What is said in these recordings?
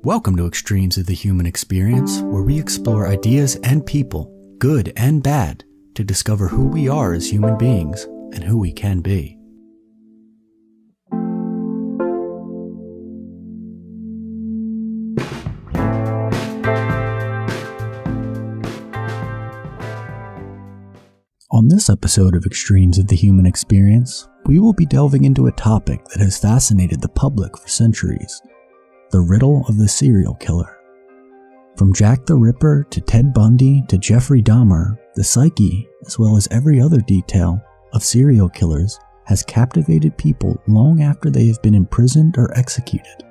Welcome to Extremes of the Human Experience, where we explore ideas and people, good and bad, to discover who we are as human beings and who we can be. On this episode of Extremes of the Human Experience, we will be delving into a topic that has fascinated the public for centuries: the riddle of the serial killer. From Jack the Ripper to Ted Bundy to Jeffrey Dahmer, the psyche, as well as every other detail of serial killers, has captivated people long after they have been imprisoned or executed.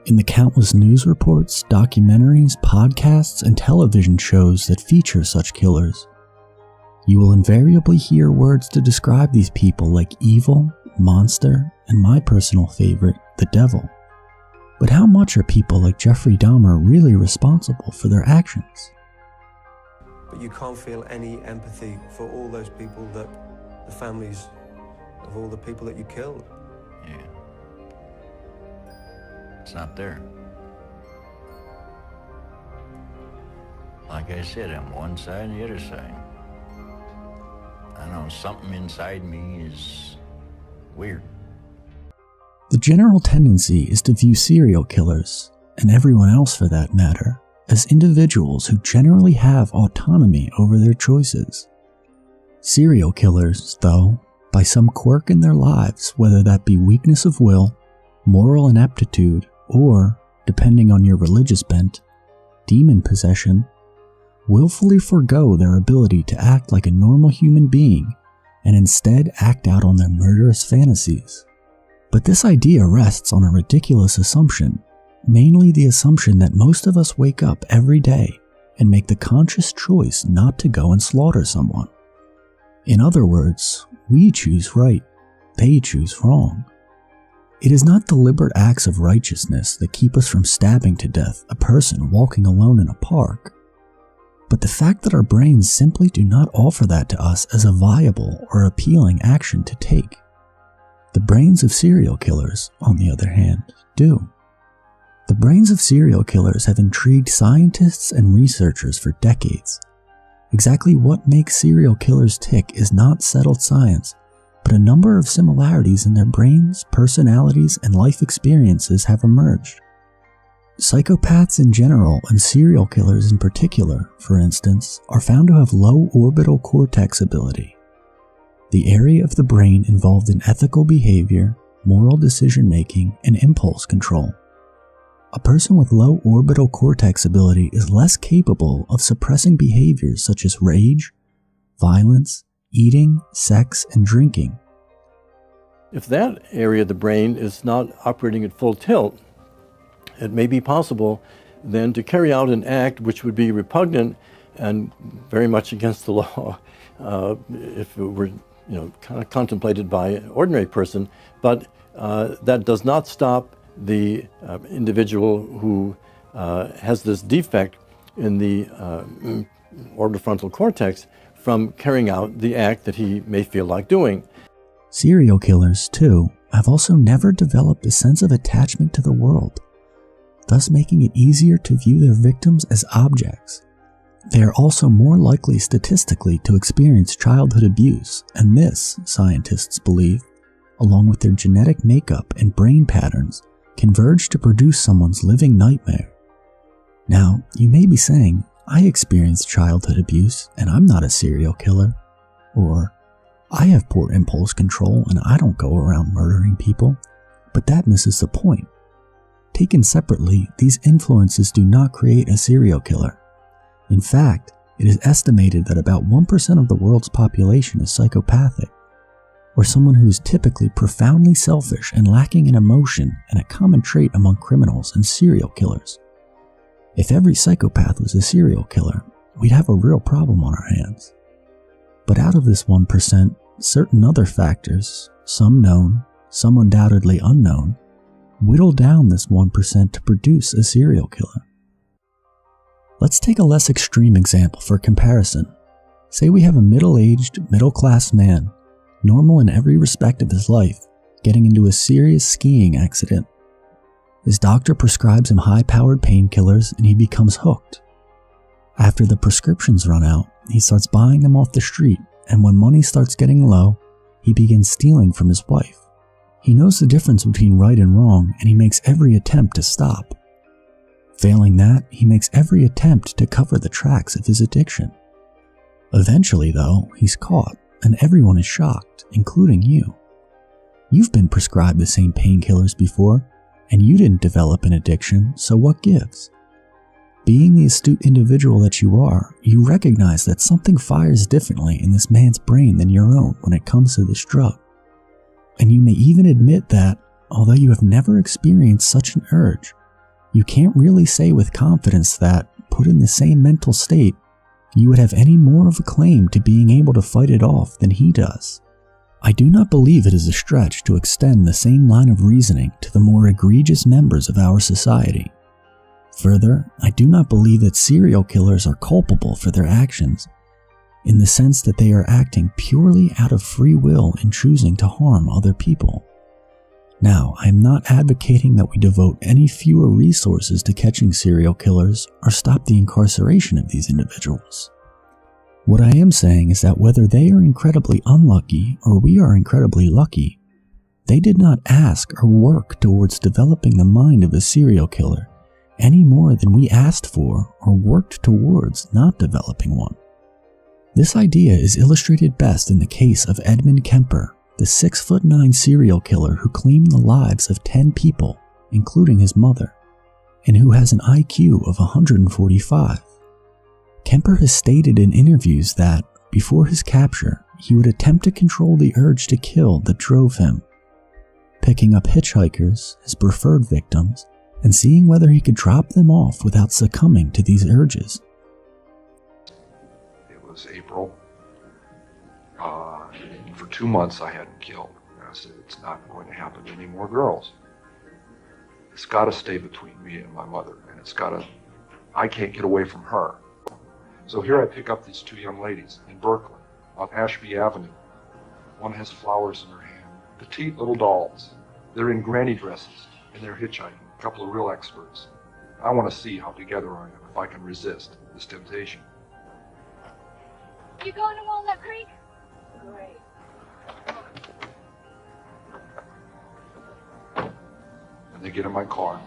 In the countless news reports, documentaries, podcasts, and television shows that feature such killers, you will invariably hear words to describe these people like evil, monster, and my personal favorite, the devil. But how much are people like Jeffrey Dahmer really responsible for their actions? But you can't feel any empathy for all those people, the families of all the people that you killed. Yeah. It's not there. Like I said, I'm one side and the other side. I know something inside me is weird. The general tendency is to view serial killers, and everyone else for that matter, as individuals who generally have autonomy over their choices. Serial killers, though, by some quirk in their lives, whether that be weakness of will, moral ineptitude, or, depending on your religious bent, demon possession, willfully forego their ability to act like a normal human being and instead act out on their murderous fantasies. But this idea rests on a ridiculous assumption, mainly the assumption that most of us wake up every day and make the conscious choice not to go and slaughter someone. In other words, we choose right, they choose wrong. It is not deliberate acts of righteousness that keep us from stabbing to death a person walking alone in a park, but the fact that our brains simply do not offer that to us as a viable or appealing action to take. The brains of serial killers, on the other hand, do. The brains of serial killers have intrigued scientists and researchers for decades. Exactly what makes serial killers tick is not settled science, but a number of similarities in their brains, personalities, and life experiences have emerged. Psychopaths in general, and serial killers in particular, for instance, are found to have low orbital cortex ability, the area of the brain involved in ethical behavior, moral decision-making, and impulse control. A person with low orbital cortex ability is less capable of suppressing behaviors such as rage, violence, eating, sex, and drinking. If that area of the brain is not operating at full tilt, it may be possible then to carry out an act which would be repugnant and very much against the law if it were kind of contemplated by an ordinary person, but that does not stop the individual who has this defect in the orbitofrontal cortex from carrying out the act that he may feel like doing. Serial killers, too, have also never developed a sense of attachment to the world, thus making it easier to view their victims as objects. They are also more likely statistically to experience childhood abuse, and this, scientists believe, along with their genetic makeup and brain patterns, converge to produce someone's living nightmare. Now, you may be saying, I experienced childhood abuse and I'm not a serial killer, or I have poor impulse control and I don't go around murdering people, but that misses the point. Taken separately, these influences do not create a serial killer. In fact, it is estimated that about 1% of the world's population is psychopathic, or someone who is typically profoundly selfish and lacking in emotion, and a common trait among criminals and serial killers. If every psychopath was a serial killer, we'd have a real problem on our hands. But out of this 1%, certain other factors, some known, some undoubtedly unknown, whittle down this 1% to produce a serial killer. Let's take a less extreme example for comparison. Say we have a middle-aged, middle-class man, normal in every respect of his life, getting into a serious skiing accident. His doctor prescribes him high-powered painkillers and he becomes hooked. After the prescriptions run out, he starts buying them off the street, and when money starts getting low, he begins stealing from his wife. He knows the difference between right and wrong, and he makes every attempt to stop. Failing that, he makes every attempt to cover the tracks of his addiction. Eventually, though, he's caught, and everyone is shocked, including you. You've been prescribed the same painkillers before, and you didn't develop an addiction, so what gives? Being the astute individual that you are, you recognize that something fires differently in this man's brain than your own when it comes to this drug. And you may even admit that, although you have never experienced such an urge, you can't really say with confidence that, put in the same mental state, you would have any more of a claim to being able to fight it off than he does. I do not believe it is a stretch to extend the same line of reasoning to the more egregious members of our society. Further, I do not believe that serial killers are culpable for their actions, in the sense that they are acting purely out of free will in choosing to harm other people. Now, I am not advocating that we devote any fewer resources to catching serial killers or stop the incarceration of these individuals. What I am saying is that whether they are incredibly unlucky or we are incredibly lucky, they did not ask or work towards developing the mind of a serial killer any more than we asked for or worked towards not developing one. This idea is illustrated best in the case of Edmund Kemper, the 6'9" serial killer who claimed the lives of 10 people, including his mother, and who has an IQ of 145. Kemper has stated in interviews that, before his capture, he would attempt to control the urge to kill that drove him, picking up hitchhikers, his preferred victims, and seeing whether he could drop them off without succumbing to these urges. It was April. For 2 months I hadn't killed. I said, it's not going to happen to any more girls. It's got to stay between me and my mother, and I can't get away from her. So here I pick up these 2 young ladies in Berkeley, on Ashby Avenue. One has flowers in her hand, petite little dolls. They're in granny dresses, and they're hitchhiking, a couple of real experts. I want to see how together I am, if I can resist this temptation. You going to Walnut Creek? Great. And they get in my car.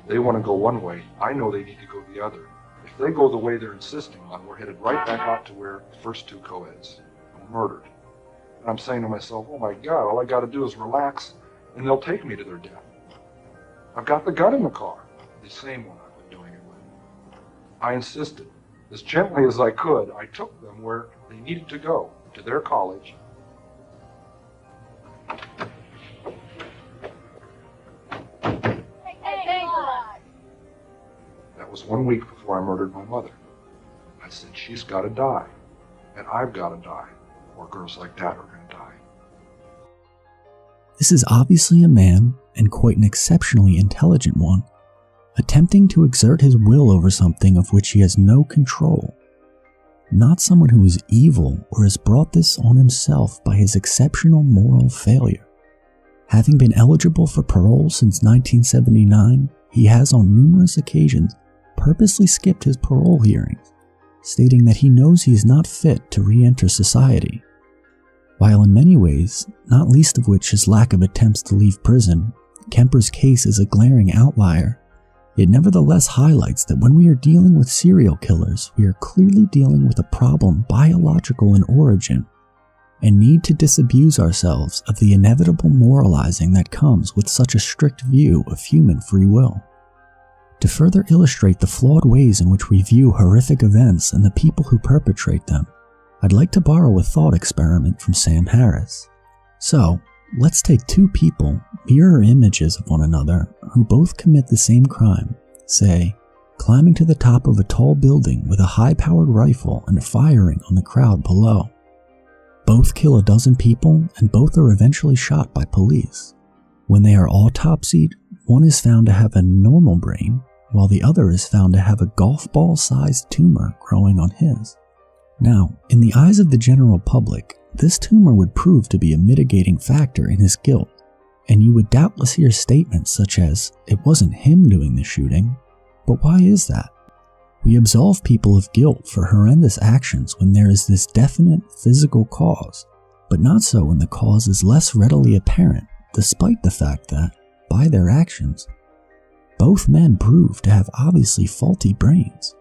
They want to go one way. I know they need to go the other. If they go the way they're insisting on, we're headed right back out to where the first 2 co-eds were murdered. And I'm saying to myself, oh my God, all I got to do is relax and they'll take me to their death. I've got the gun in the car, the same one I've been doing it with. I insisted, as gently as I could, I took them where they needed to go, to their college. That was 1 week before I murdered my mother. I said, she's got to die, and I've got to die, or girls like that are going to die. This is obviously a man, and quite an exceptionally intelligent one, attempting to exert his will over something of which he has no control. Not someone who is evil or has brought this on himself by his exceptional moral failure. Having been eligible for parole since 1979, he has on numerous occasions purposely skipped his parole hearings, stating that he knows he is not fit to re-enter society. While in many ways, not least of which his lack of attempts to leave prison, Kemper's case is a glaring outlier, it nevertheless highlights that when we are dealing with serial killers, we are clearly dealing with a problem biological in origin, and need to disabuse ourselves of the inevitable moralizing that comes with such a strict view of human free will. To further illustrate the flawed ways in which we view horrific events and the people who perpetrate them, I'd like to borrow a thought experiment from Sam Harris. So, let's take 2 people, mirror images of one another, who both commit the same crime, say, climbing to the top of a tall building with a high-powered rifle and firing on the crowd below. Both kill a dozen people, and both are eventually shot by police. When they are autopsied, one is found to have a normal brain, while the other is found to have a golf ball-sized tumor growing on his. Now, in the eyes of the general public, this tumor would prove to be a mitigating factor in his guilt, And you would doubtless hear statements such as, "It wasn't him doing the shooting." But why is that? We absolve people of guilt for horrendous actions when there is this definite physical cause, but not so when the cause is less readily apparent, despite the fact that, by their actions, both men proved to have obviously faulty brains.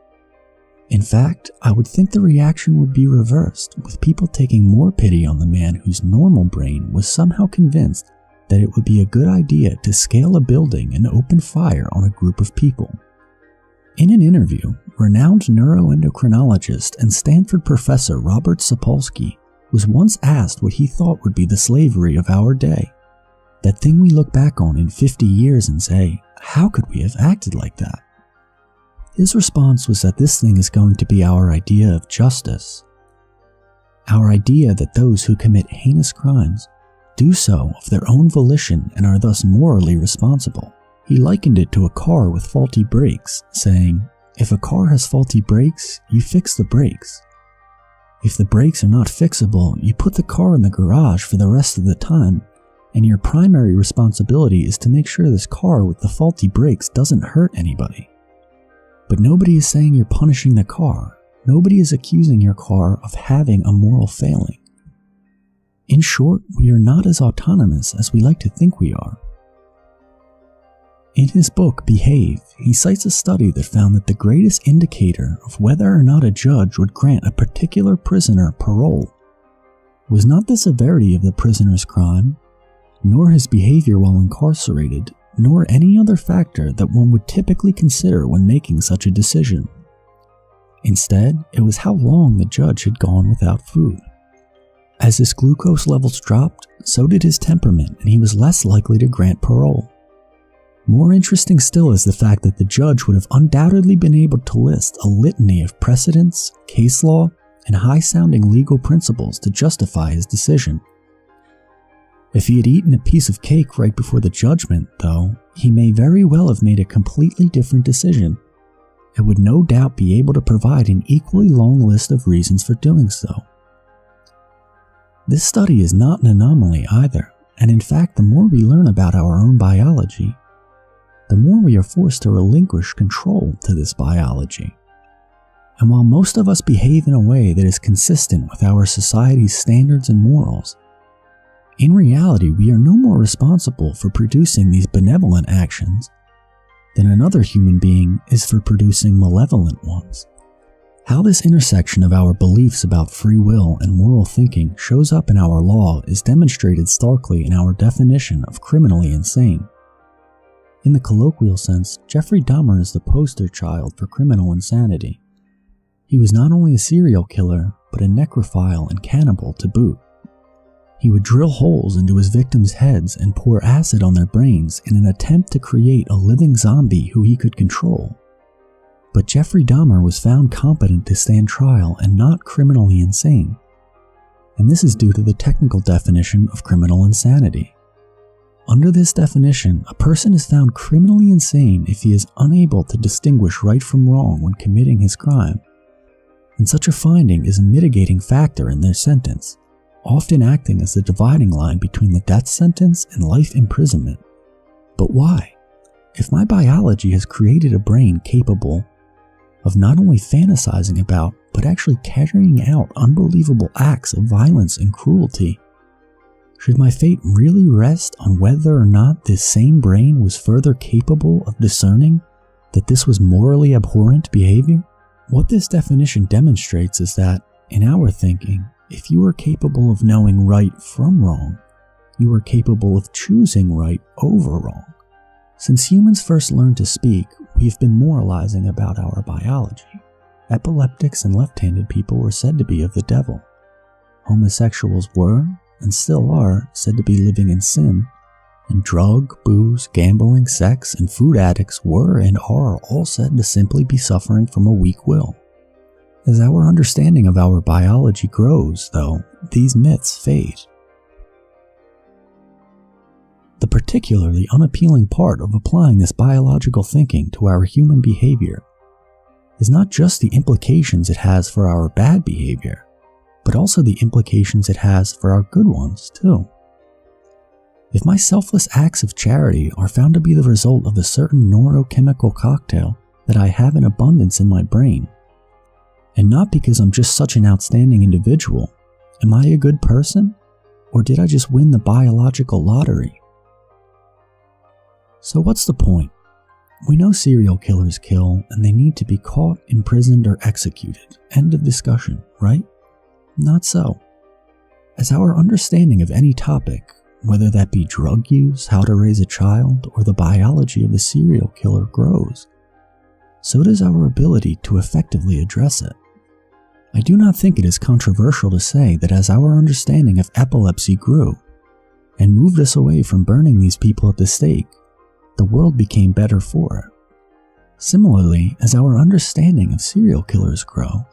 In fact, I would think the reaction would be reversed, with people taking more pity on the man whose normal brain was somehow convinced that it would be a good idea to scale a building and open fire on a group of people. In an interview, renowned neuroendocrinologist and Stanford professor Robert Sapolsky was once asked what he thought would be the slavery of our day. That thing we look back on in 50 years and say, how could we have acted like that? His response was that this thing is going to be our idea of justice. Our idea that those who commit heinous crimes do so of their own volition and are thus morally responsible. He likened it to a car with faulty brakes, saying, if a car has faulty brakes, you fix the brakes. If the brakes are not fixable, you put the car in the garage for the rest of the time, and your primary responsibility is to make sure this car with the faulty brakes doesn't hurt anybody. But nobody is saying you're punishing the car. Nobody is accusing your car of having a moral failing. In short, we are not as autonomous as we like to think we are. In his book, Behave, he cites a study that found that the greatest indicator of whether or not a judge would grant a particular prisoner parole was not the severity of the prisoner's crime, nor his behavior while incarcerated, nor any other factor that one would typically consider when making such a decision. Instead, it was how long the judge had gone without food. As his glucose levels dropped, so did his temperament, and he was less likely to grant parole. More interesting still is the fact that the judge would have undoubtedly been able to list a litany of precedents, case law, and high-sounding legal principles to justify his decision. If he had eaten a piece of cake right before the judgment, though, he may very well have made a completely different decision, and would no doubt be able to provide an equally long list of reasons for doing so. This study is not an anomaly either, and in fact the more we learn about our own biology, the more we are forced to relinquish control to this biology. And while most of us behave in a way that is consistent with our society's standards and morals, in reality we are no more responsible for producing these benevolent actions than another human being is for producing malevolent ones. How this intersection of our beliefs about free will and moral thinking shows up in our law is demonstrated starkly in our definition of criminally insane. In the colloquial sense, Jeffrey Dahmer is the poster child for criminal insanity. He was not only a serial killer, but a necrophile and cannibal to boot. He would drill holes into his victims' heads and pour acid on their brains in an attempt to create a living zombie who he could control. But Jeffrey Dahmer was found competent to stand trial and not criminally insane. And this is due to the technical definition of criminal insanity. Under this definition, a person is found criminally insane if he is unable to distinguish right from wrong when committing his crime, and such a finding is a mitigating factor in their sentence, often acting as the dividing line between the death sentence and life imprisonment. But why? If my biology has created a brain capable of not only fantasizing about, but actually carrying out unbelievable acts of violence and cruelty, should my fate really rest on whether or not this same brain was further capable of discerning that this was morally abhorrent behavior? What this definition demonstrates is that, in our thinking, if you are capable of knowing right from wrong, you are capable of choosing right over wrong. Since humans first learned to speak, we have been moralizing about our biology. Epileptics and left-handed people were said to be of the devil. Homosexuals were, and still are, said to be living in sin, and drug, booze, gambling, sex, and food addicts were and are all said to simply be suffering from a weak will. As our understanding of our biology grows, though, these myths fade. The particularly unappealing part of applying this biological thinking to our human behavior is not just the implications it has for our bad behavior, but also the implications it has for our good ones, too. If my selfless acts of charity are found to be the result of a certain neurochemical cocktail that I have in abundance in my brain, and not because I'm just such an outstanding individual, am I a good person? Or did I just win the biological lottery? So what's the point? We know serial killers kill and they need to be caught, imprisoned, or executed. End of discussion, right? Not so. As our understanding of any topic, whether that be drug use, how to raise a child, or the biology of the serial killer grows, so does our ability to effectively address it. I do not think it is controversial to say that as our understanding of epilepsy grew and moved us away from burning these people at the stake, the world became better for it. Similarly, as our understanding of serial killers grow,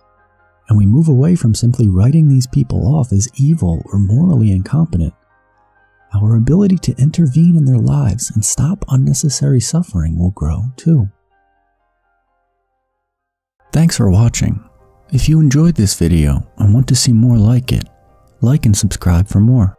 and we move away from simply writing these people off as evil or morally incompetent, our ability to intervene in their lives and stop unnecessary suffering will grow too. Thanks for watching. If you enjoyed this video and want to see more like it, like and subscribe for more.